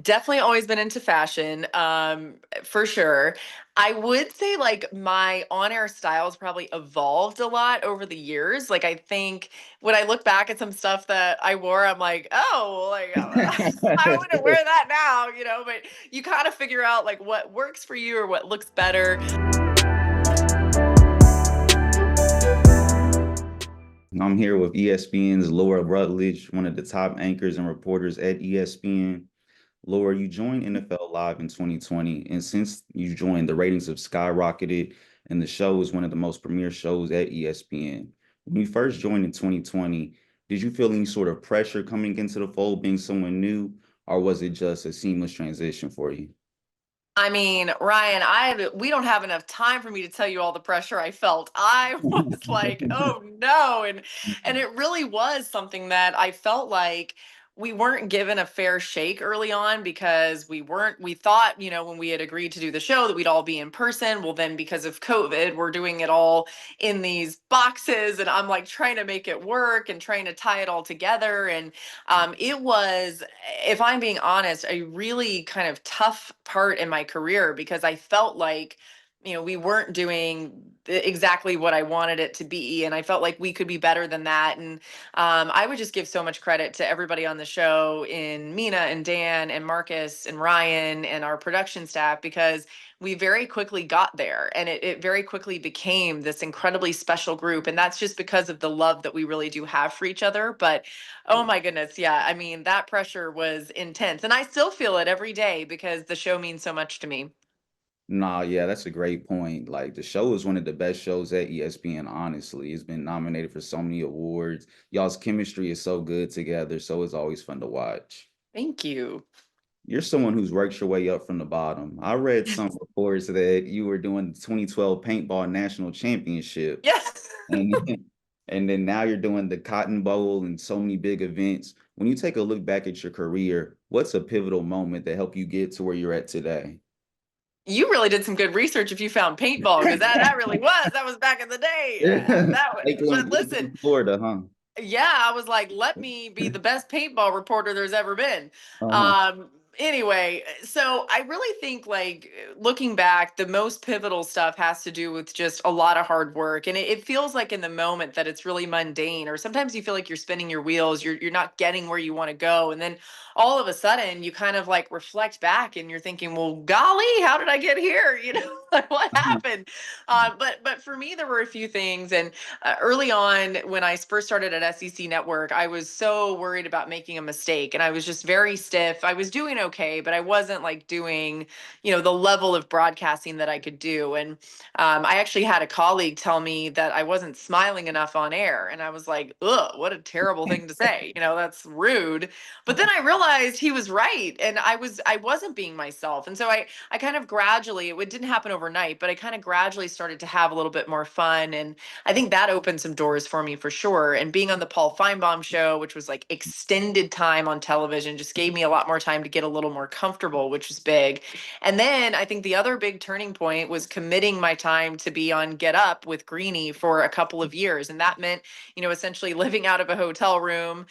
Definitely always been into fashion, for sure. I would say like my on-air styles probably evolved a lot over the years. Like I think when I look back at some stuff that I wore, I'm like, oh, like I wouldn't wear that now, but you kind of figure out like what works for you or what looks better. I'm here with ESPN's Laura Rutledge, one of the top anchors and reporters at ESPN. Laura, you joined NFL Live in 2020, and since you joined, the ratings have skyrocketed, and the show is one of the most premier shows at ESPN. When you first joined in 2020, did you feel any sort of pressure coming into the fold, being someone new, or was it just a seamless transition for you? I mean, Ryan, we don't have enough time for me to tell you all the pressure I felt. I was like, "Oh no." And it really was something that I felt like we weren't given a fair shake early on because we thought, when we had agreed to do the show that we'd all be in person. Well, then because of COVID, we're doing it all in these boxes and I'm like trying to make it work and trying to tie it all together and it was, if I'm being honest, a really kind of tough part in my career because I felt like, we weren't doing exactly what I wanted it to be. And I felt like we could be better than that. And I would just give so much credit to everybody on the show in Mina and Dan and Marcus and Ryan and our production staff because we very quickly got there and it very quickly became this incredibly special group. And that's just because of the love that we really do have for each other. But oh my goodness. Yeah. I mean, that pressure was intense. And I still feel it every day because the show means so much to me. Nah, yeah, that's a great point. Like the show is one of the best shows at ESPN, honestly. It's been nominated for so many awards. Y'all's chemistry is so good together, so it's always fun to watch. Thank you. You're someone who's worked your way up from the bottom. I read some reports that you were doing the 2012 paintball national championship, Yes. and and then now you're doing the Cotton Bowl and so many big events. When you take a look back at your career, what's a pivotal moment that helped you get to where you're at today? You really did some good research if you found paintball because that was back in the day. Yeah, That was, but listen, Lakeland, Florida, huh? yeah, I was like, let me be the best paintball reporter there's ever been. Uh-huh. Anyway, so I really think like looking back, the most pivotal stuff has to do with just a lot of hard work. And it feels like in the moment that it's really mundane, or sometimes you feel like you're spinning your wheels, you're not getting where you want to go. And then all of a sudden you kind of like reflect back and you're thinking, well, golly, how did I get here? Like what happened? But for me, there were a few things. And early on when I first started at SEC Network, I was so worried about making a mistake and I was just very stiff. I was doing okay, but I wasn't like doing, the level of broadcasting that I could do. And I actually had a colleague tell me that I wasn't smiling enough on air. And I was like, ugh, what a terrible thing to say. That's rude. But then I realized he was right. And I wasn't being myself. And so I kind of gradually, it didn't happen overnight, but I kind of gradually started to have a little bit more fun. And I think that opened some doors for me for sure. And being on the Paul Feinbaum show, which was like extended time on television, just gave me a lot more time to get a little more comfortable, which was big. And then I think the other big turning point was committing my time to be on Get Up with Greeny for a couple of years. And that meant, essentially living out of a hotel room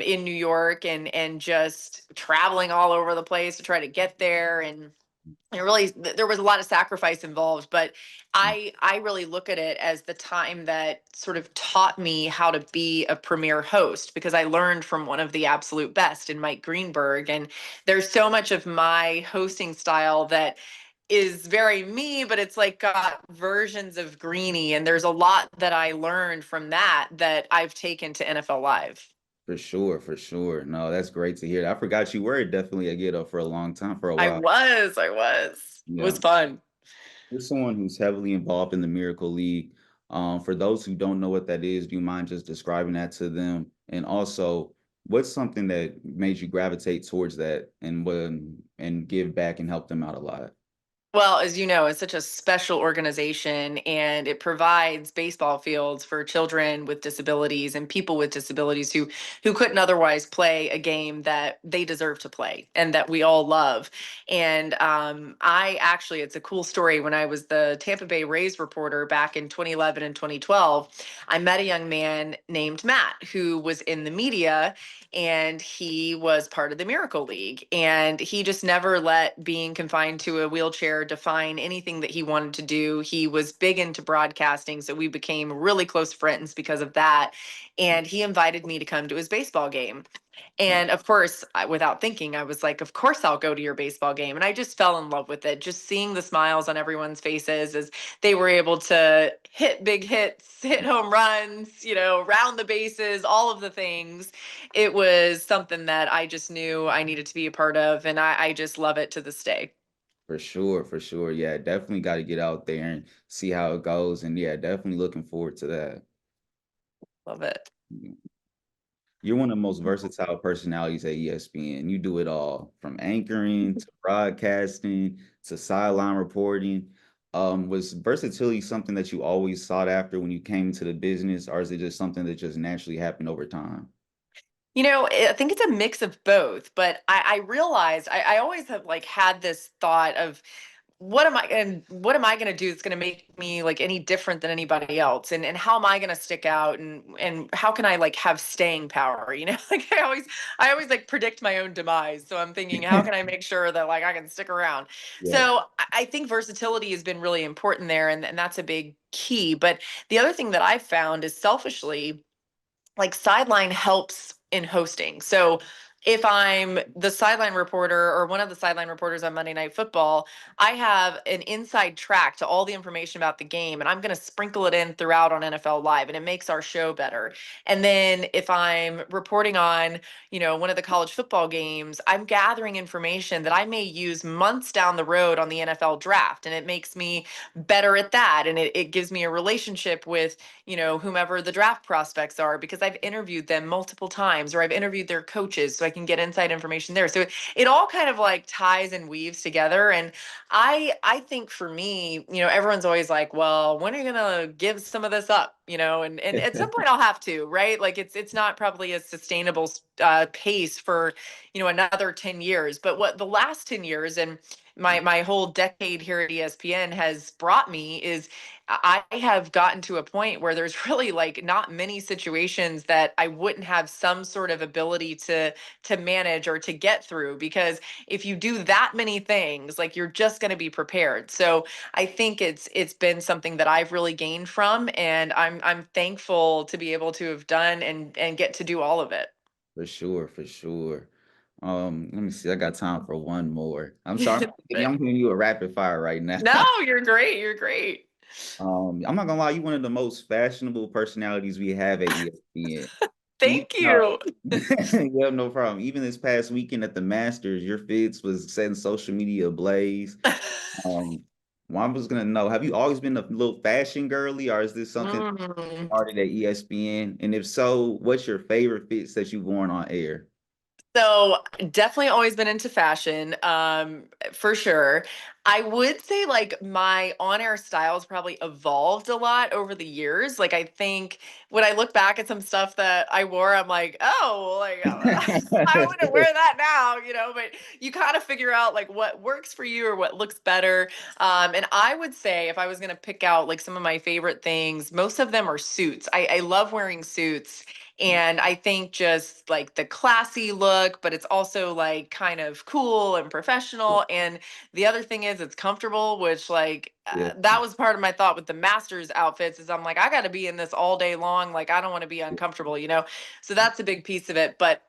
in New York and just traveling all over the place to try to get there. And really there was a lot of sacrifice involved, but I really look at it as the time that sort of taught me how to be a premier host because I learned from one of the absolute best in Mike Greenberg. And there's so much of my hosting style that is very me, but it's like got versions of Greeny, and there's a lot that I learned from that I've taken to NFL Live. For sure, for sure. No, that's great to hear. I forgot you were definitely a get up for a long time, for a while. I was it Yeah. was fun. You're someone who's heavily involved in the Miracle League. For those who don't know what that is, do you mind just describing that to them? And also, what's something that made you gravitate towards that and give back and help them out a lot? Well, as you know, it's such a special organization and it provides baseball fields for children with disabilities and people with disabilities who couldn't otherwise play a game that they deserve to play and that we all love. And I actually, it's a cool story. When I was the Tampa Bay Rays reporter back in 2011 and 2012, I met a young man named Matt who was in the media, and he was part of the Miracle League. And he just never let being confined to a wheelchair define anything that he wanted to do. He was big into broadcasting, so we became really close friends because of that. And he invited me to come to his baseball game. And of course, without thinking, I was like, of course I'll go to your baseball game. And I just fell in love with it. Just seeing the smiles on everyone's faces as they were able to hit big hits, hit home runs, round the bases, all of the things. It was something that I just knew I needed to be a part of. And I just love it to this day. For sure, for sure. Yeah, definitely got to get out there and see how it goes. And yeah, definitely looking forward to that. Love it. You're one of the most versatile personalities at ESPN. You do it all from anchoring to broadcasting to sideline reporting. Was versatility something that you always sought after when you came into the business, or is it just something that just naturally happened over time? I think it's a mix of both, but I realized I always have like had this thought of what am I going to do that's going to make me like any different than anybody else, and how am I going to stick out, and how can I like have staying power, like I always like predict my own demise, so I'm thinking how can I make sure that like I can stick around. Yeah, So I think versatility has been really important there, and that's a big key. But the other thing that I've found is selfishly, like sideline helps in hosting. So if I'm the sideline reporter or one of the sideline reporters on Monday Night Football, I have an inside track to all the information about the game, and I'm going to sprinkle it in throughout on NFL Live, and it makes our show better. And then if I'm reporting on, one of the college football games, I'm gathering information that I may use months down the road on the NFL draft, and it makes me better at that. And it gives me a relationship with whomever the draft prospects are, because I've interviewed them multiple times or I've interviewed their coaches so I can get inside information there. So it all kind of like ties and weaves together. And I think for me, everyone's always like, well, when are you gonna give some of this up? And at some point I'll have to, right? Like it's not probably a sustainable pace for, another 10 years. But what the last 10 years and my whole decade here at ESPN has brought me is I have gotten to a point where there's really like not many situations that I wouldn't have some sort of ability to manage or to get through, because if you do that many things, like you're just going to be prepared. So I think it's been something that I've really gained from, and I'm thankful to be able to have done and get to do all of it. for sure, for sure. Let me see. I got time for one more. I'm sorry. I'm giving you a rapid fire right now. No, you're great. You're great. I'm not gonna lie, you one of the most fashionable personalities we have at ESPN. Even, Thank you. you have no problem. Even this past weekend at the Masters, your fits was setting social media ablaze. Um, well, I was gonna know, have you always been a little fashion girly, or is this something that Mm. started at ESPN? And if so, what's your favorite fits that you've worn on air? So definitely always been into fashion, for sure. I would say like my on-air styles probably evolved a lot over the years. Like I think when I look back at some stuff that I wore, I'm like, oh, like I wouldn't wear that now, But you kind of figure out like what works for you or what looks better. And I would say if I was gonna pick out like some of my favorite things, most of them are suits. I love wearing suits. And I think just like the classy look, but it's also like kind of cool and professional. And the other thing is it's comfortable, which like Yeah, that was part of my thought with the Masters outfits is I'm like, I got to be in this all day long. Like, I don't want to be uncomfortable. So that's a big piece of it. But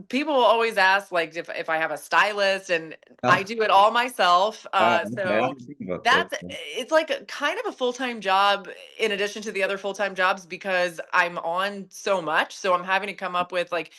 people will always ask like if I have a stylist, and I oh, do it all myself. okay. I So didn't think about that. that's it's like kind of a full-time job in addition to the other full-time jobs, because I'm on so much, so I'm having to come up with like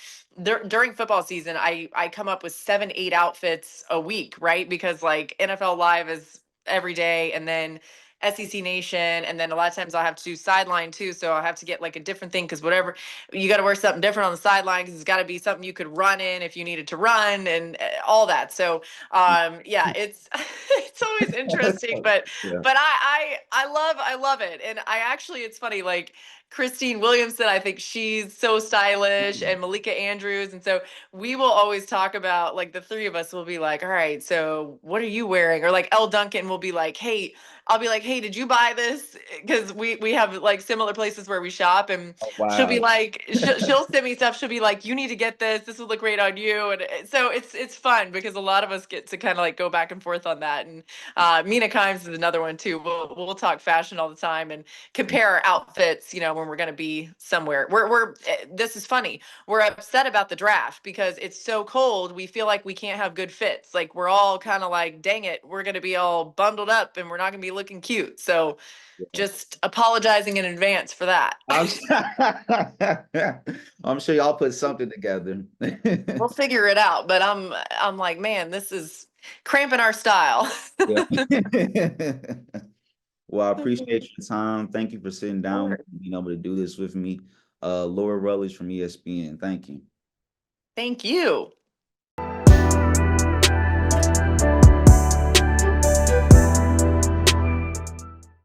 during football season I come up with 7 8 outfits a week, right? Because like NFL Live is every day, and then SEC Nation, and then a lot of times I'll have to do sideline too, so I'll have to get like a different thing because whatever you got to wear something different on the sideline because it's got to be something you could run in if you needed to run and all that. So yeah, it's it's always interesting, Yeah. but I love it, and I actually it's funny like. Christine Williamson, I think she's so stylish, and Malika Andrews. And so we will always talk about like the three of us will be like, all right, so what are you wearing? Or like Elle Duncan will be like, hey, I'll be like, hey, did you buy this? Because we have like similar places where we shop, and Oh, she'll be wow. like, she'll send me stuff. She'll be like, you need to get this. This will look great on you. And so it's fun because a lot of us get to kind of like go back and forth on that. And Mina Kimes is another one too. We'll talk fashion all the time and compare our outfits. You know, when we're going to be somewhere. We're this is funny. We're upset about the draft because it's so cold. We feel like we can't have good fits. Like we're all kind of like, dang it, we're going to be all bundled up and we're not going to be looking cute. So just apologizing in advance for that. I'm, I'm sure y'all put something together. We'll figure it out. But I'm like, man, this is cramping our style. Yeah. Well, I appreciate your time. Thank you for sitting down Sure. and being able to do this with me. Laura Rutledge from ESPN. Thank you. Thank you.